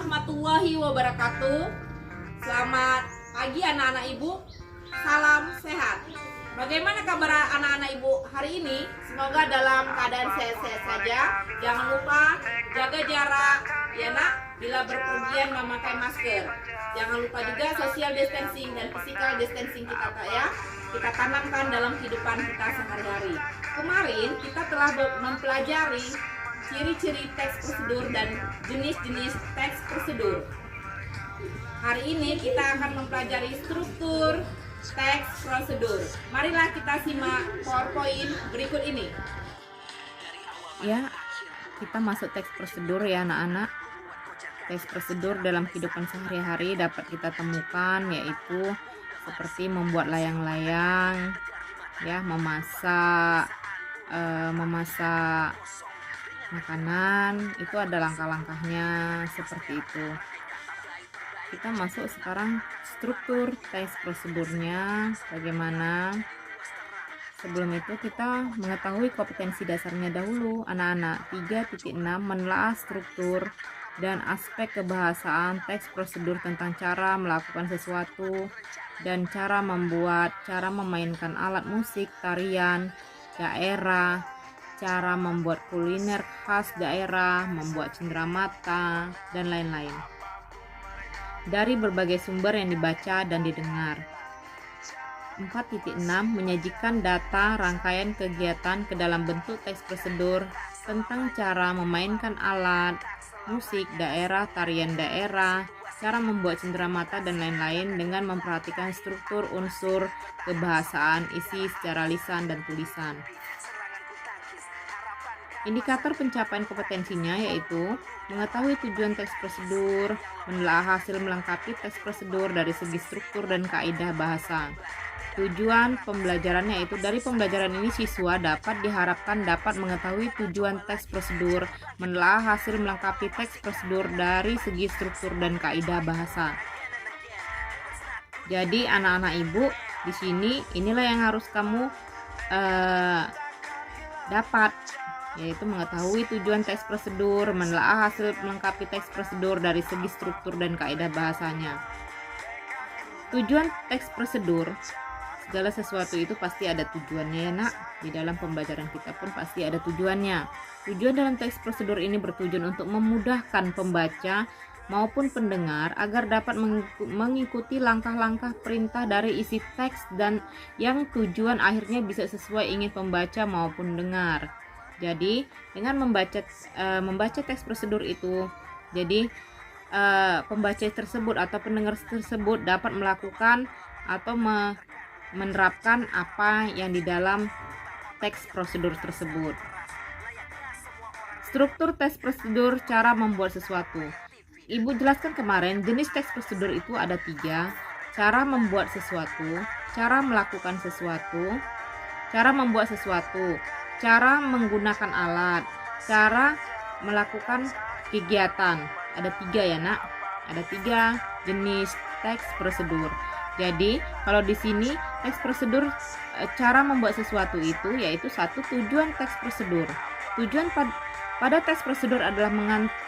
warahmatullahi wabarakatuh. Selamat pagi anak-anak ibu. Salam sehat. Bagaimana kabar anak-anak ibu hari ini? Semoga dalam keadaan sehat-sehat saja. Jangan lupa jaga jarak ya nak. Bila berpergian memakai masker. Jangan lupa juga social distancing dan physical distancing kita ya. Kita tanamkan dalam kehidupan kita sehari-hari. Kemarin kita telah mempelajari ciri-ciri teks prosedur dan jenis-jenis teks prosedur. Hari ini kita akan mempelajari struktur teks prosedur. Marilah kita simak PowerPoint berikut ini. Ya, kita masuk teks prosedur ya anak-anak. Teks prosedur dalam kehidupan sehari-hari dapat kita temukan yaitu seperti membuat layang-layang, ya, memasak makanan, itu ada langkah-langkahnya seperti itu. Kita masuk sekarang struktur teks prosedurnya bagaimana. Sebelum itu kita mengetahui kompetensi dasarnya dahulu anak-anak. 3.6 menelaah struktur dan aspek kebahasaan teks prosedur tentang cara melakukan sesuatu dan cara membuat, cara memainkan alat musik, tarian, daerah, cara membuat kuliner khas daerah, membuat cenderamata, dan lain-lain. Dari berbagai sumber yang dibaca dan didengar. 4.6 menyajikan data rangkaian kegiatan ke dalam bentuk teks prosedur tentang cara memainkan alat musik daerah, tarian daerah, cara membuat cenderamata, dan lain-lain dengan memperhatikan struktur unsur kebahasaan, isi secara lisan dan tulisan. Indikator pencapaian kompetensinya yaitu mengetahui tujuan teks prosedur, menelaah hasil melengkapi teks prosedur dari segi struktur dan kaidah bahasa. Tujuan pembelajarannya yaitu dari pembelajaran ini siswa diharapkan dapat mengetahui tujuan teks prosedur, menelaah hasil melengkapi teks prosedur dari segi struktur dan kaidah bahasa. Jadi anak-anak ibu di sini inilah yang harus kamu dapat, yaitu mengetahui tujuan teks prosedur, menelaah hasil melengkapi teks prosedur dari segi struktur dan kaidah bahasanya. Tujuan teks prosedur, segala sesuatu itu pasti ada tujuannya ya nak. Di dalam pembelajaran kita pun pasti ada tujuannya. Tujuan dalam teks prosedur ini bertujuan untuk memudahkan pembaca maupun pendengar agar dapat mengikuti langkah-langkah perintah dari isi teks dan yang tujuan akhirnya bisa sesuai ingin pembaca maupun dengar. Jadi dengan membaca teks prosedur itu, jadi pembaca tersebut atau pendengar tersebut dapat melakukan atau menerapkan apa yang di dalam teks prosedur tersebut. Struktur teks prosedur, cara membuat sesuatu. Ibu jelaskan kemarin jenis teks prosedur itu ada 3. Cara membuat sesuatu, cara melakukan sesuatu, cara membuat sesuatu, cara menggunakan alat, cara melakukan kegiatan. Ada 3 ya nak. Ada 3 jenis teks prosedur. Jadi kalau di sini teks prosedur cara membuat sesuatu itu yaitu 1 tujuan teks prosedur. Tujuan pada teks prosedur adalah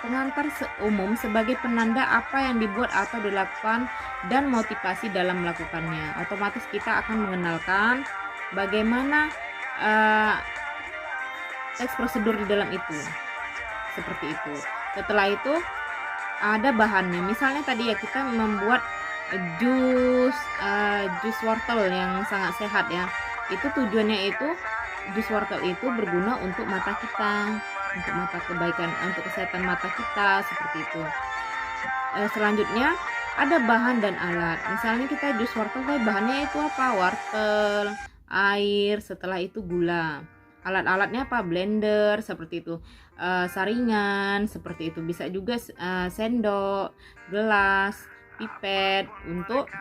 pengantar umum sebagai penanda apa yang dibuat atau dilakukan dan motivasi dalam melakukannya. Otomatis kita akan mengenalkan bagaimana teks prosedur di dalam itu. Seperti itu. Setelah itu ada bahannya. Misalnya tadi ya kita membuat jus wortel yang sangat sehat ya. Itu tujuannya itu jus wortel itu berguna untuk mata kita, untuk mata kebaikan, untuk kesehatan mata kita seperti itu. Selanjutnya ada bahan dan alat. Misalnya kita jus wortel, bahannya itu apa? Wortel, air, setelah itu gula. Alat-alatnya apa? Blender seperti itu, saringan seperti itu, bisa juga sendok, gelas, pipet untuk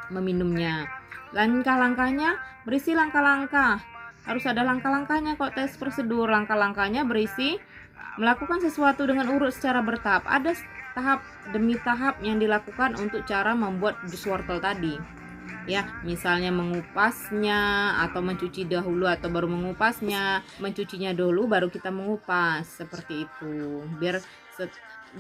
meminumnya. Langkah-langkahnya berisi langkah-langkah, harus ada langkah-langkahnya kok tes prosedur. Langkah-langkahnya berisi melakukan sesuatu dengan urut secara bertahap, ada tahap demi tahap yang dilakukan untuk cara membuat jus wortel tadi. Ya, misalnya mengupasnya atau mencuci dahulu atau baru mengupasnya, mencucinya dulu baru kita mengupas, seperti itu. Biar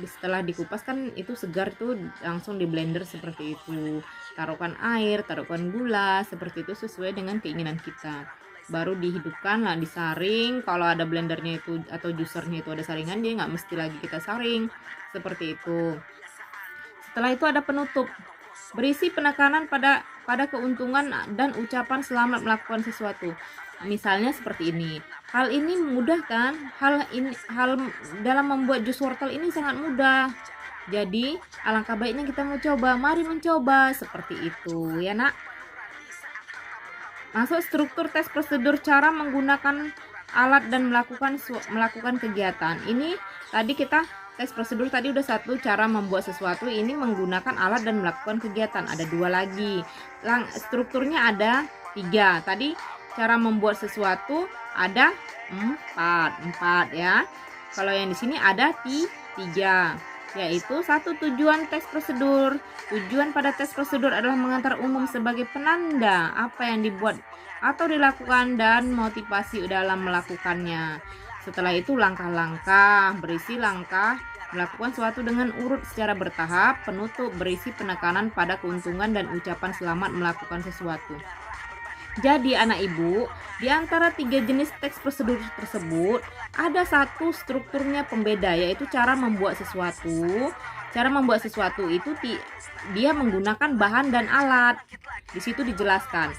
setelah dikupas kan itu segar tuh, langsung di blender seperti itu. Taruhkan air, taruhkan gula, seperti itu sesuai dengan keinginan kita. Baru dihidupkan lah, disaring. Kalau ada blendernya itu atau juicernya itu ada saringan, dia nggak mesti lagi kita saring, seperti itu. Setelah itu ada penutup, berisi penekanan pada keuntungan dan ucapan selamat melakukan sesuatu. Misalnya seperti ini. Hal ini mudah kan? Hal dalam membuat jus wortel ini sangat mudah. Jadi alangkah baiknya kita mencoba. Mari mencoba, seperti itu ya nak. Masuk struktur tes prosedur, cara menggunakan alat dan melakukan kegiatan. Ini tadi kita tes prosedur tadi udah satu, cara membuat sesuatu. Ini menggunakan alat dan melakukan kegiatan. Ada dua lagi. Strukturnya ada 3. Tadi cara membuat sesuatu ada 4 ya. Kalau yang di sini ada 3, yaitu 1. Tujuan tes prosedur. Tujuan pada tes prosedur adalah mengantar umum sebagai penanda apa yang dibuat atau dilakukan dan motivasi dalam melakukannya. Setelah itu langkah-langkah, berisi langkah melakukan suatu dengan urut secara bertahap. Penutup, berisi penekanan pada keuntungan dan ucapan selamat melakukan sesuatu. Jadi anak ibu, di antara 3 jenis teks prosedur tersebut ada satu strukturnya pembeda, yaitu cara membuat sesuatu. Cara membuat sesuatu itu dia menggunakan bahan dan alat. Di situ dijelaskan.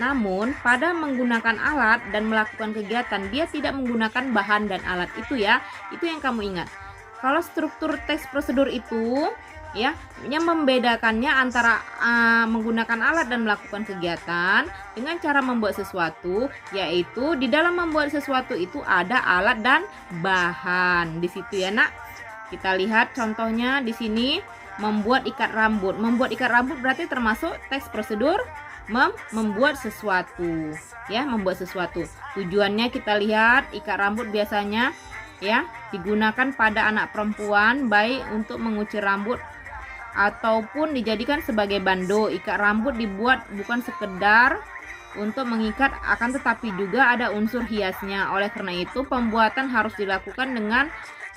Namun pada menggunakan alat dan melakukan kegiatan, dia tidak menggunakan bahan dan alat itu ya. Itu yang kamu ingat. Kalau struktur teks prosedur itu ya, yang membedakannya antara menggunakan alat dan melakukan kegiatan dengan cara membuat sesuatu, yaitu di dalam membuat sesuatu itu ada alat dan bahan. Di situ ya nak. Kita lihat contohnya di sini, membuat ikat rambut. Membuat ikat rambut berarti termasuk teks prosedur membuat sesuatu ya, membuat sesuatu. Tujuannya kita lihat, ikat rambut biasanya ya digunakan pada anak perempuan, baik untuk mengucir rambut ataupun dijadikan sebagai bando. Ikat rambut dibuat bukan sekedar untuk mengikat, akan tetapi juga ada unsur hiasnya. Oleh karena itu pembuatan harus dilakukan dengan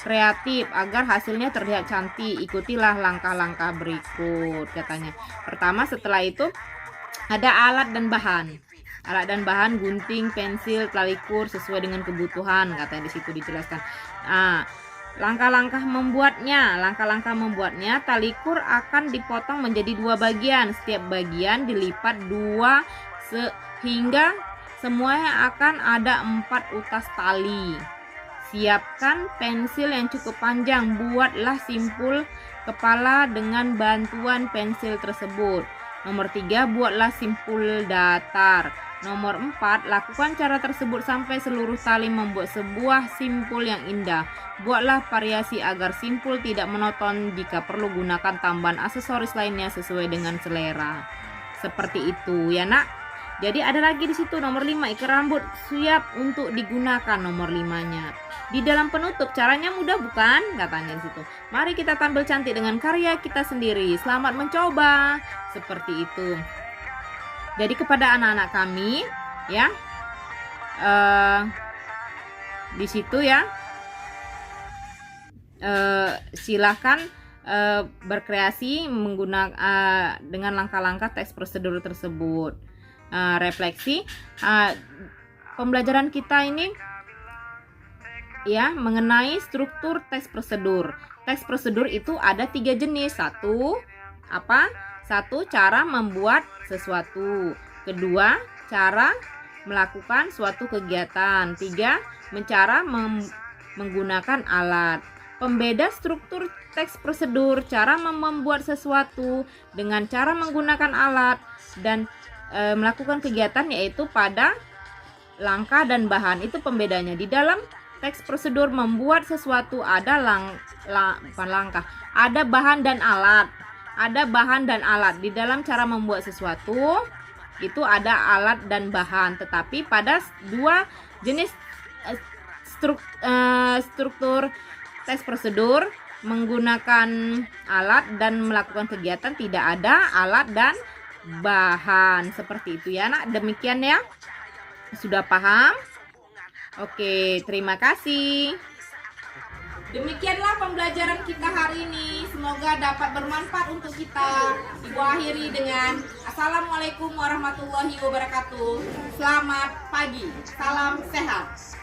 kreatif agar hasilnya terlihat cantik. Ikutilah langkah-langkah berikut katanya. Pertama, setelah itu ada alat dan bahan. Alat dan bahan, gunting, pensil, talikur sesuai dengan kebutuhan, katanya di situ dijelaskan. Nah, langkah-langkah membuatnya, talikur akan dipotong menjadi 2 bagian. Setiap bagian dilipat 2 sehingga semuanya akan ada 4 utas tali. Siapkan pensil yang cukup panjang. Buatlah simpul kepala dengan bantuan pensil tersebut. Nomor 3, buatlah simpul datar. Nomor 4, lakukan cara tersebut sampai seluruh tali membuat sebuah simpul yang indah. Buatlah variasi agar simpul tidak monoton. Jika perlu, gunakan tambahan aksesoris lainnya sesuai dengan selera. Seperti itu ya nak. Jadi ada lagi di situ nomor 5, ikat rambut siap untuk digunakan, nomor 5-nya. Di dalam penutup, caranya mudah bukan? Katanya di situ. Mari kita tampil cantik dengan karya kita sendiri. Selamat mencoba. Seperti itu. Jadi kepada anak-anak kami ya, di situ ya, silahkan berkreasi menggunakan dengan langkah-langkah teks prosedur tersebut. Refleksi pembelajaran kita ini ya mengenai struktur teks prosedur. Teks prosedur itu ada 3 jenis. Satu, cara membuat sesuatu. Kedua, cara melakukan suatu kegiatan. 3, menggunakan alat. Pembeda struktur teks prosedur, cara membuat sesuatu dengan cara menggunakan alat dan melakukan kegiatan, yaitu pada langkah dan bahan. Itu pembedanya. Di dalam teks prosedur membuat sesuatu ada bukan langkah, ada bahan dan alat. Ada bahan dan alat. Di dalam cara membuat sesuatu itu ada alat dan bahan. Tetapi pada 2 jenis struktur teks prosedur, menggunakan alat dan melakukan kegiatan, tidak ada alat dan bahan. Seperti itu ya nak. Demikian ya. Sudah paham? Oke, terima kasih. Demikianlah pembelajaran kita hari ini. Semoga dapat bermanfaat untuk kita. Ibu akhiri dengan Assalamualaikum warahmatullahi wabarakatuh. Selamat pagi. Salam sehat.